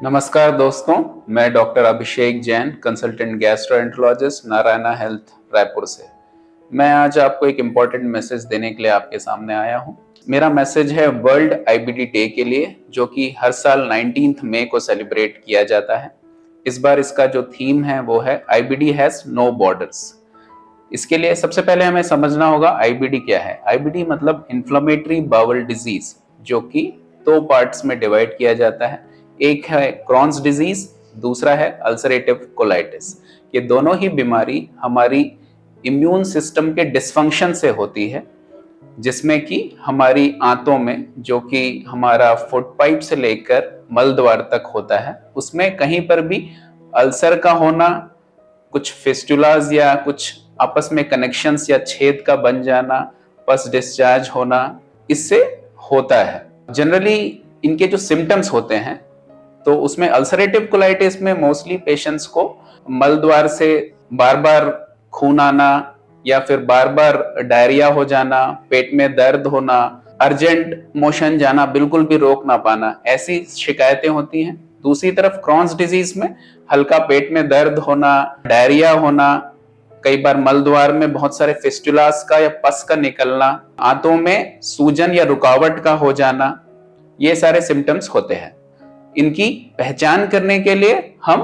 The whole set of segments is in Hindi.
नमस्कार दोस्तों, मैं doctor Abhishek Jain, consultant gastroenterologist, Narayana Health Raipur से। मैं आज आपको एक इम्पॉर्टेंट मैसेज देने के लिए आपके सामने आया हूँ। मेरा मैसेज है वर्ल्ड आईबीडी डे के लिए, जो कि हर साल 19 मई को सेलिब्रेट किया जाता है। इस बार इसका जो थीम है वो है आईबीडी हैज नो बॉर्डर्स। इसके लिए सबसे पहले हमें समझना होगा आईबीडी क्या है। आईबीडी मतलब इन्फ्लेमेटरी बाउल डिजीज, जो कि दो पार्ट्स में डिवाइड किया जाता है। एक है क्रॉन्स डिजीज, दूसरा है अल्सरेटिव कोलाइटिस। ये दोनों ही बीमारी हमारी इम्यून सिस्टम के डिसफंक्शन से होती है, जिसमें कि हमारी आंतों में, जो कि हमारा फुट पाइप से लेकर मल द्वार तक होता है, उसमें कहीं पर भी अल्सर का होना, कुछ फिस्टुलाज या कुछ आपस में कनेक्शंस या छेद का बन जाना, पस डिस्चार्ज होना, इससे होता है। जनरली इनके जो सिम्टम्स होते हैं, तो उसमें अल्सरेटिव कोलाइटिस में मोस्टली पेशेंट्स को मल द्वार से बार बार खून आना या फिर बार बार डायरिया हो जाना, पेट में दर्द होना, अर्जेंट मोशन जाना, बिल्कुल भी रोक ना पाना, ऐसी शिकायतें होती हैं। दूसरी तरफ क्रॉन्स डिजीज में हल्का पेट में दर्द होना, डायरिया होना, कई बार मल द्वार में बहुत सारे फिस्टुलास का या पस का निकलना, आंतों में सूजन या रुकावट का हो जाना, ये सारे सिम्टम्स होते हैं। इनकी पहचान करने के लिए हम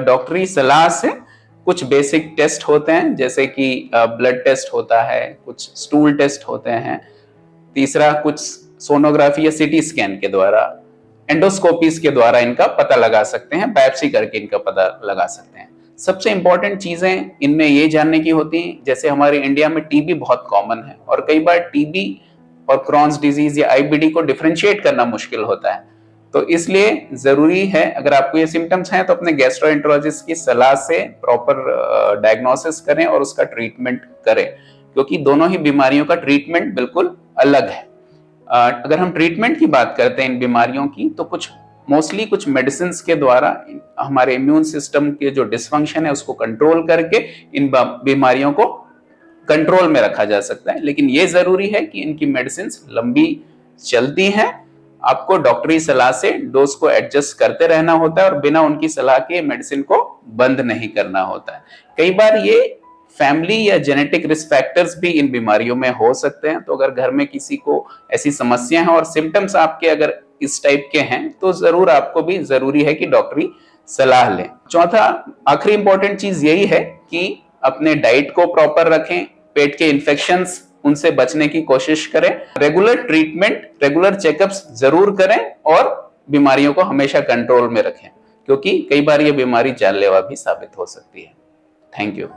डॉक्टरी सलाह से कुछ बेसिक टेस्ट होते हैं, जैसे कि ब्लड टेस्ट होता है, कुछ स्टूल टेस्ट होते हैं, तीसरा कुछ सोनोग्राफी या सीटी स्कैन के द्वारा, एंडोस्कोपीज के द्वारा इनका पता लगा सकते हैं, बायोप्सी करके इनका पता लगा सकते हैं। सबसे इंपॉर्टेंट चीजें इनमें ये जानने की होती हैं, जैसे हमारे इंडिया में टीबी बहुत कॉमन है और कई बार टीबी और क्रॉन्स डिजीज या आईबीडी को डिफरेंशिएट करना मुश्किल होता है। तो इसलिए जरूरी है, अगर आपको ये सिम्टम्स हैं तो अपने गैस्ट्रोएंटरोलॉजिस्ट की सलाह से प्रॉपर डायग्नोसिस करें और उसका ट्रीटमेंट करें, क्योंकि दोनों ही बीमारियों का ट्रीटमेंट बिल्कुल अलग है। अगर हम ट्रीटमेंट की बात करते हैं इन बीमारियों की, तो मोस्टली कुछ मेडिसिन के द्वारा हमारे इम्यून सिस्टम के जो डिसफंक्शन है उसको कंट्रोल करके इन बीमारियों को कंट्रोल में रखा जा सकता है। लेकिन ये जरूरी है कि इनकी मेडिसिन लंबी चलती हैं, आपको डॉक्टरी सलाह से डोज को एडजस्ट करते रहना होता है और बिना उनकी सलाह के मेडिसिन को बंद नहीं करना होता है। कई बार ये फैमिली या जेनेटिक रिस्क फैक्टर्स भी इन बीमारियों में हो सकते हैं। तो अगर घर में किसी को ऐसी समस्या है और सिम्टम्स आपके अगर इस टाइप के हैं, तो जरूर आपको भी जरूरी है कि डॉक्टरी सलाह लें। चौथा आखिरी इंपॉर्टेंट चीज यही है कि अपने डाइट को प्रॉपर रखें, पेट के इन्फेक्शंस उनसे बचने की कोशिश करें, रेगुलर ट्रीटमेंट, रेगुलर चेकअप्स जरूर करें और बीमारियों को हमेशा कंट्रोल में रखें, क्योंकि कई बार ये बीमारी जानलेवा भी साबित हो सकती है। Thank you.